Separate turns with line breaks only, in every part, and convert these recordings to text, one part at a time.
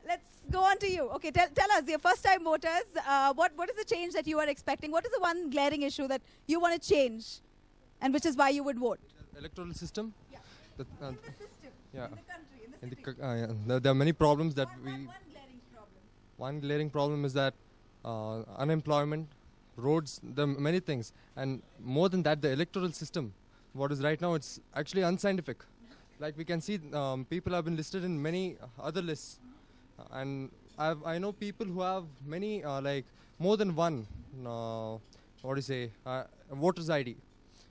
let's go on to you. Okay, tell us, your first-time voters, what is the change that you are expecting? What is the one glaring issue that you want to change, and which is why you would vote?
Electoral system.
Yeah.
The,
In the system,
yeah.
in the country, in the
in the,
city.
yeah. There are many problems that
One glaring problem.
One glaring problem is that unemployment, roads, there are many things, and more than that, the electoral system. What is right now, it's actually unscientific. Like we can see, people have been listed in many other lists, and I know people who have many like more than one. What do you say? Voters ID.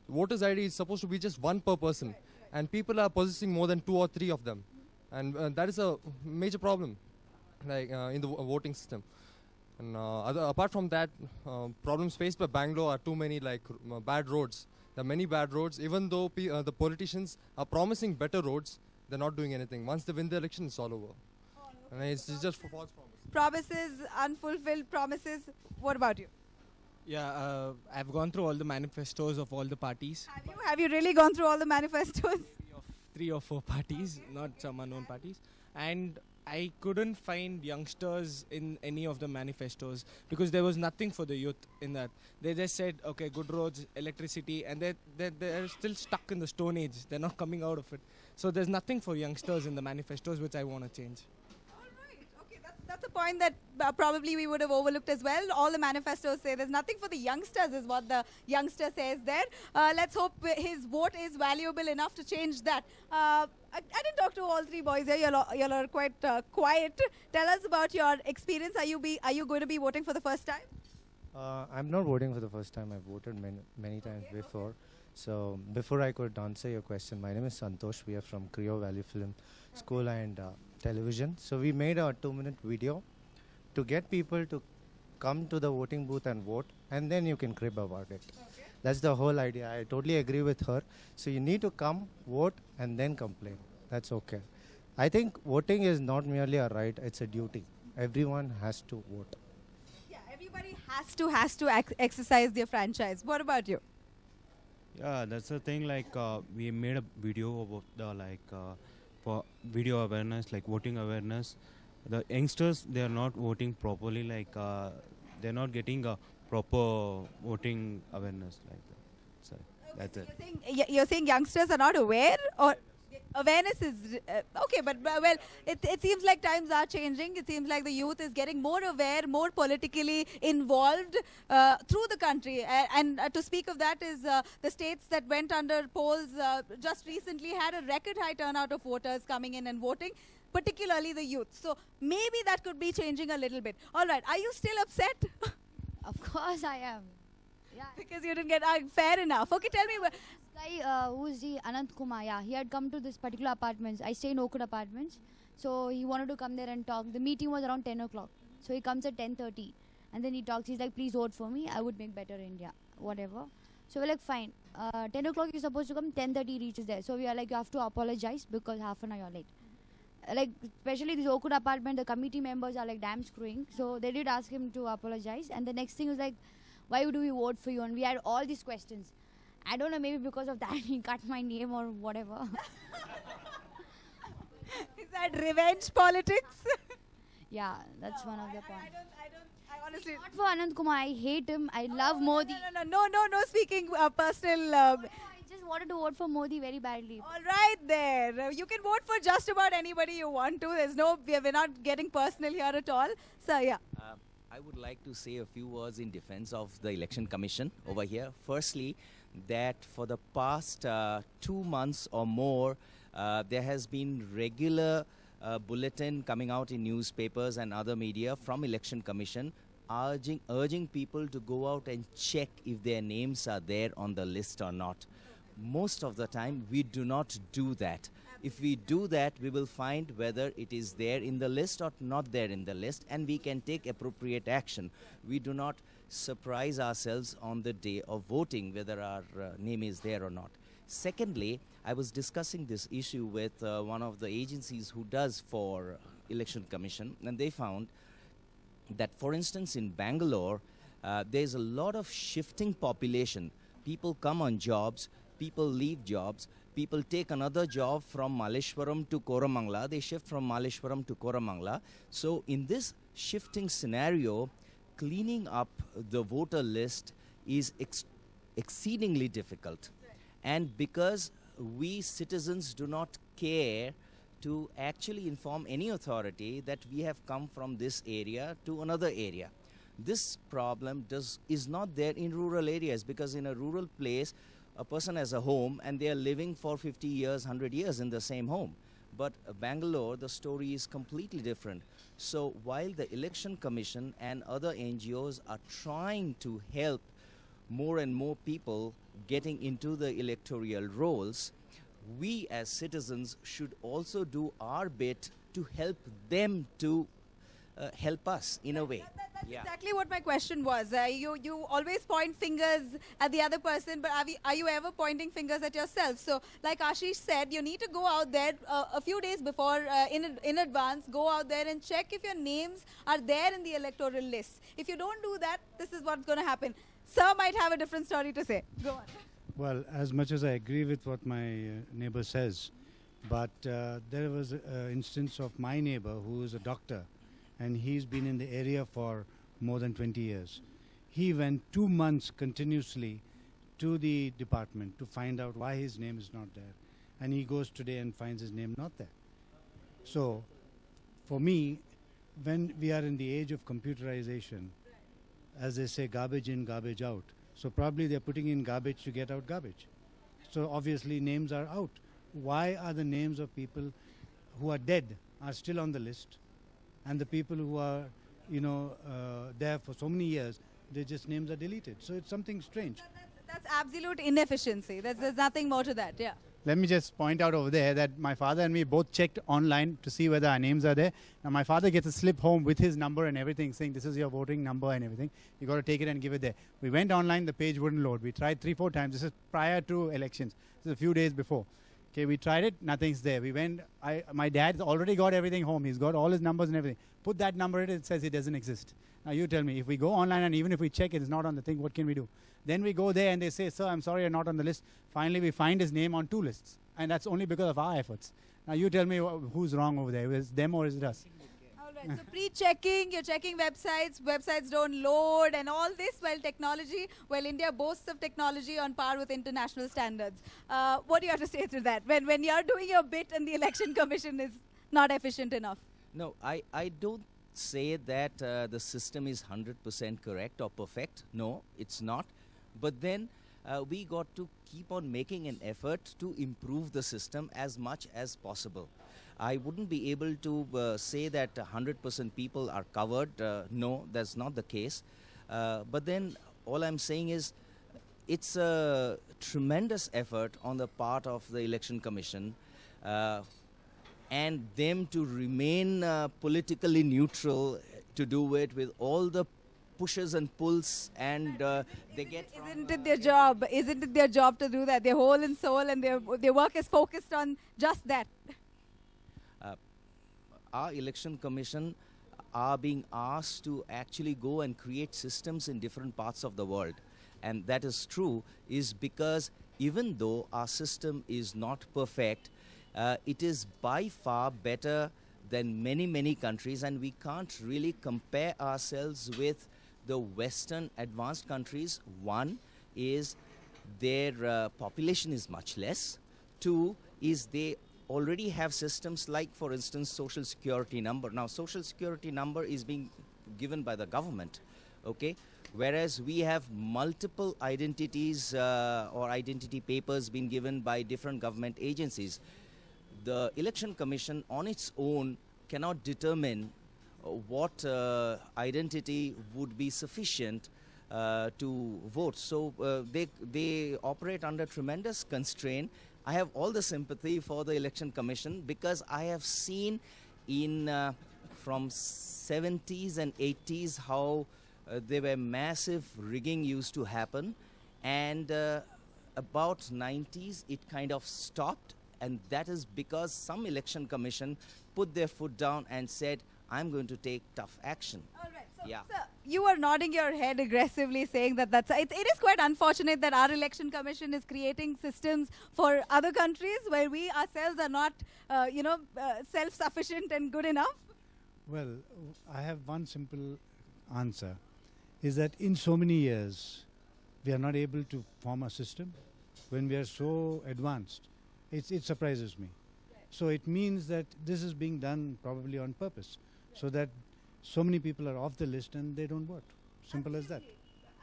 Voters ID is supposed to be just one per person, and people are possessing more than 2 or 3 of them, and that is a major problem, like in the voting system. And apart from that, problems faced by Bangalore are too many, like bad roads. There are many bad roads. Even though the politicians are promising better roads, they're not doing anything. Once they win the election, it's all over. And it's just for false promises.
Promises, unfulfilled promises. What about you?
Yeah, I've gone through all the manifestos of all the parties.
Have you really gone through all the manifestos?
Three or four parties, not some unknown parties. And I couldn't find youngsters in any of the manifestos because there was nothing for the youth in that. They just said, okay, good roads, electricity, and they're still stuck in the Stone Age. They're not coming out of it. So there's nothing for youngsters in the manifestos, which I want to change.
That's a point that probably we would have overlooked as well. All the manifestos say there's nothing for the youngsters is what the youngster says there. Let's hope his vote is valuable enough to change that. I didn't talk to all three boys here. You are quite quiet. Tell us about your experience. Are you going to be voting for the first time?
I'm not voting for the first time. I've voted many times before. So before I could answer your question, my name is Santosh. We are from Creo Valley Film School and Television. So we made a 2-minute video to get people to come to the voting booth and vote, and then you can crib about it. Okay. That's the whole idea. I totally agree with her. So you need to come, vote, and then complain. That's okay. I think voting is not merely a right, it's a duty. Everyone has to vote.
Yeah, everybody has to exercise their franchise. What about you?
Yeah, that's the thing. Like we made a video about the for video awareness, like voting awareness. The youngsters, they are not voting properly. Like they're not getting a proper voting awareness like that. Sorry, that's it.
You're saying youngsters are not aware, or awareness is okay, but well, it seems like times are changing. It seems like the youth is getting more aware, more politically involved through the country. And to speak of that is the states that went under polls just recently had a record high turnout of voters coming in and voting, particularly the youth. So maybe that could be changing a little bit. All right, are you still upset?
Of course I am. Yeah.
Because you didn't get fair enough. Okay, tell me.
Guy who's the Anant Kumar, yeah, he had come to this particular apartments. I stay in Oakwood Apartments, so he wanted to come there and talk. The meeting was around 10 o'clock, so he comes at 10:30, and then he talks. He's like, "Please vote for me. I would make better India, whatever." So we're like, "Fine." 10 o'clock you're supposed to come. 10:30 reaches there, so we are like, "You have to apologize because half an hour late." Like especially this Oakwood Apartment, the committee members are like damn screwing. So they did ask him to apologize, and the next thing was like, "Why do we vote for you?" And we had all these questions. I don't know, maybe because of that he cut my name or whatever.
Is that revenge politics?
Yeah, that's one of the points.
I honestly...
Not for Anand Kumar, I hate him. I love Modi.
No, speaking personal...
I just wanted to vote for Modi very badly.
All right there. You can vote for just about anybody you want to. We're not getting personal here at all. So, yeah.
I would like to say a few words in defense of the Election Commission over here. Firstly, that for the past 2 months or more, there has been regular bulletin coming out in newspapers and other media from Election Commission urging people to go out and check if their names are there on the list or not. Most of the time, we do not do that. If we do that, we will find whether it is there in the list or not there in the list, and we can take appropriate action. We do not surprise ourselves on the day of voting whether our name is there or not. Secondly, I was discussing this issue with one of the agencies who does for Election Commission, and they found that, for instance, in Bangalore, there's a lot of shifting population. People come on jobs, people leave jobs, people take another job from Malleshwaram to Koramangala. They shift from Malleshwaram to Koramangala. So in this shifting scenario, cleaning up the voter list is exceedingly difficult. And because we citizens do not care to actually inform any authority that we have come from this area to another area. This problem is not there in rural areas, because in a rural place, a person has a home and they are living for 50 years, 100 years in the same home. But Bangalore, the story is completely different. So while the Election Commission and other NGOs are trying to help more and more people getting into the electoral rolls, we as citizens should also do our bit to help them to help us in a way.
That's exactly what my question was. You always point fingers at the other person, but are you ever pointing fingers at yourself? So like Ashish said, you need to go out there a few days before, in advance, go out there and check if your names are there in the electoral list. If you don't do that, this is what's going to happen. Sir might have a different story to say. Go on.
Well, as much as I agree with what my neighbor says, but there was an instance of my neighbor who is a doctor, and he's been in the area for more than 20 years. He went 2 months continuously to the department to find out why his name is not there. And he goes today and finds his name not there. So, for me, when we are in the age of computerization, as they say, garbage in, garbage out. So probably they're putting in garbage to get out garbage. So obviously names are out. Why are the names of people who are dead are still on the list, and the people who are, there for so many years, their just names are deleted? So it's something strange.
That's absolute inefficiency. There's nothing more to that. Yeah.
Let me just point out over there that my father and me both checked online to see whether our names are there. Now my father gets a slip home with his number and everything, saying this is your voting number and everything. You got to take it and give it there. We went online, the page wouldn't load. We tried 3-4 times. This is prior to elections. This is a few days before. Okay, we tried it, nothing's there. We went, my dad's already got everything home. He's got all his numbers and everything. Put that number in, it says it doesn't exist. Now you tell me, if we go online and even if we check it's not on the thing, what can we do? Then we go there and they say, sir, I'm sorry, you're not on the list. Finally, we find his name on 2 lists. And that's only because of our efforts. Now you tell me who's wrong over there. Is it them or is it us?
All right, so pre-checking, you're checking websites don't load and all this, while India boasts of technology on par with international standards. What do you have to say to that? When you're doing your bit and the Election Commission is not efficient enough?
No, I don't say that the system is 100% correct or perfect. No, it's not. But then we got to keep on making an effort to improve the system as much as possible. I wouldn't be able to say that 100% people are covered. No, that's not the case. But then all I'm saying is it's a tremendous effort on the part of the Election Commission and them to remain politically neutral, to do it with all the pushes and pulls, and they get.
Isn't it their job? Isn't it their job to do that? Their whole and soul, and their work is focused on just that.
Our Election Commission are being asked to actually go and create systems in different parts of the world, and that is true. Is because even though our system is not perfect, it is by far better than many countries, and we can't really compare ourselves with the Western advanced countries. One is their population is much less. 2 is they already have systems like, for instance, Social Security number. Now, Social Security number is being given by the government, okay? Whereas we have multiple identities or identity papers being given by different government agencies. The Election Commission on its own cannot determine what identity would be sufficient to vote. So they operate under tremendous constraint. I have all the sympathy for the Election Commission because I have seen in from 70s and 80s how there were massive rigging used to happen, and about 90s it kind of stopped, and that is because some Election Commission put their foot down and said, I'm going to take tough action.
All right. So,
Yeah.
sir, you are nodding your head aggressively, saying that it is quite unfortunate that our election commission is creating systems for other countries where we ourselves are not, self-sufficient and good enough.
Well, I have one simple answer, is that in so many years, we are not able to form a system when we are so advanced. It surprises me. So it means that this is being done probably on purpose, so that so many people are off the list and they don't vote. Simple as that.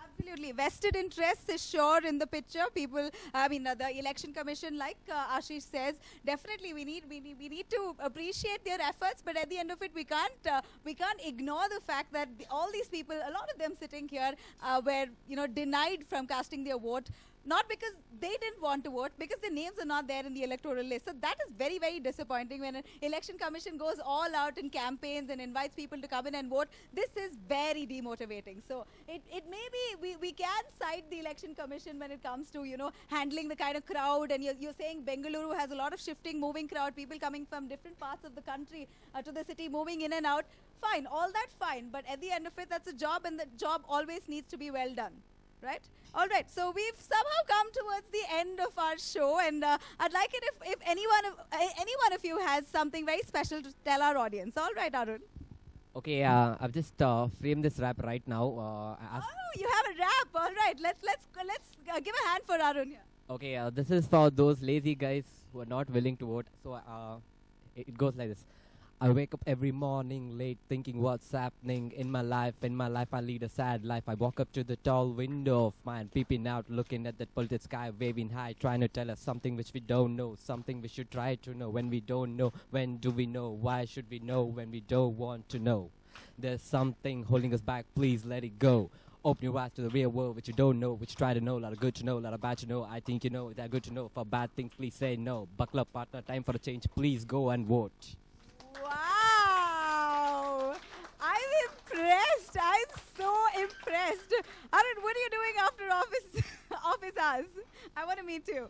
Absolutely. Vested interests is sure in the picture. People, the election commission, like Ashish says, definitely we need to appreciate their efforts, but at the end of it, we can't ignore the fact that all these people, a lot of them sitting here, were denied from casting their vote. Not because they didn't want to vote, because their names are not there in the electoral list. So that is very, very disappointing when an election commission goes all out in campaigns and invites people to come in and vote. This is very demotivating. So it may be, we can cite the election commission when it comes to, handling the kind of crowd. And you're saying Bengaluru has a lot of shifting, moving crowd, people coming from different parts of the country to the city, moving in and out. Fine, all that fine. But at the end of it, that's a job, and the job always needs to be well done. Right? All right. So we've somehow come towards the end of our show, and I'd like it if any one of you has something very special to tell our audience. All right, Arun.
Okay, I've just framed this rap right now.
Oh, you have a rap. All right. Let's give a hand for Arun here.
Okay, this is for those lazy guys who are not willing to vote. So it goes like this. I wake up every morning late thinking what's happening in my life. In my life, I lead a sad life. I walk up to the tall window of mine, peeping out, looking at that polluted sky, waving high, trying to tell us something which we don't know, something we should try to know. When we don't know, when do we know? Why should we know when we don't want to know? There's something holding us back, please let it go. Open your eyes to the real world, which you don't know, which you try to know. A lot of good to know, a lot of bad to know. I think you know that good to know. For bad things, please say no. Buckle up, partner, time for a change. Please go and vote.
Wow! I'm impressed. I'm so impressed. Arun, what are you doing after office hours? I want to meet you.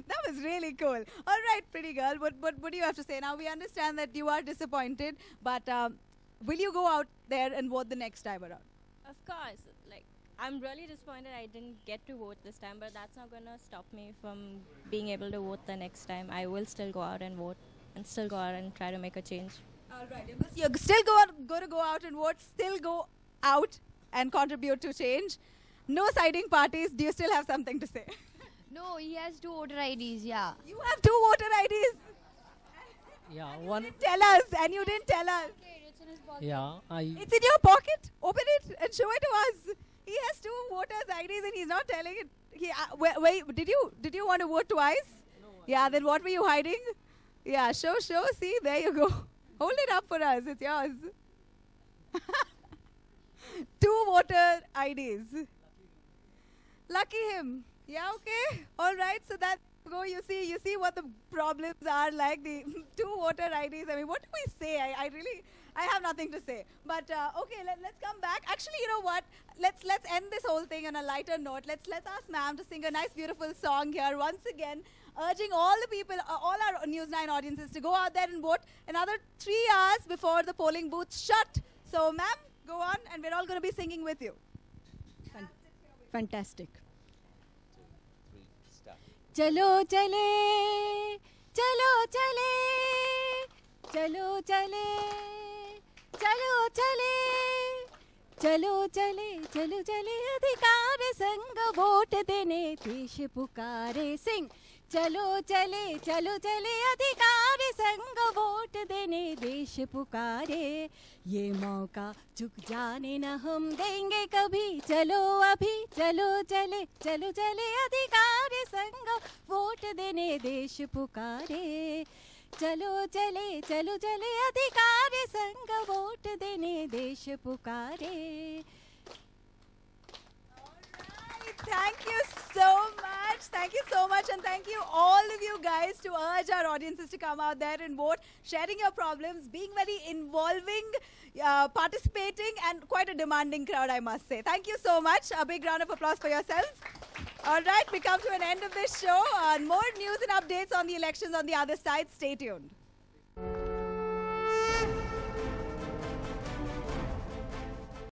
That was really cool. All right, pretty girl. What do you have to say? Now, we understand that you are disappointed, but will you go out there and vote the next time around?
Of course. I'm really disappointed I didn't get to vote this time, but that's not going to stop me from being able to vote the next time. I will still go out and vote, and still go out and try to make a change.
All right. You're still going to go out and vote, still go out and contribute to change. No siding parties. Do you still have something to say?
No, he has 2 voter IDs, yeah.
You have 2 voter IDs?
Yeah, one.
You didn't tell us, and you didn't tell us.
It's in his pocket.
Yeah,
It's in your pocket. Open it and show it to us. He has 2 voters IDs and he's not telling it. Wait, did you want to vote twice?
No.
Yeah, then what were you hiding? Yeah, show. See, there you go. Hold it up for us. It's yours. 2 voter IDs. Lucky him. Yeah, okay. All right. So that go. You see what the problems are like. The 2 voter IDs. I mean, what do we say? I have nothing to say. But okay, let's come back. Actually, you know what? Let's end this whole thing on a lighter note. Let's ask ma'am to sing a nice, beautiful song here once again, urging all the people, all our News 9 audiences to go out there and vote another 3 hours before the polling booths shut. So, ma'am, go on, and we're all going to be singing with you.
Fantastic.
2, 3, start.
चलो चले चलो चले चलो चले चलो चले चलो चले चलो चले अधिकार संग वोट देने देश पुकारे सिंह चलो चले अधिकार संग वोट देने देश पुकारे ये मौका चुक जाने न हम देंगे कभी चलो अभी चलो चले अधिकार संग वोट देने देश पुकारे चलो चले अधिकार संग वोट देने देश पुकारे.
Thank you so much, and thank you all of you guys to urge our audiences to come out there and vote, sharing your problems, being very involving, participating, and quite a demanding crowd, I must say. Thank you so much. A big round of applause for yourselves. All right, we come to an end of this show. More news and updates on the elections on the other side. Stay tuned.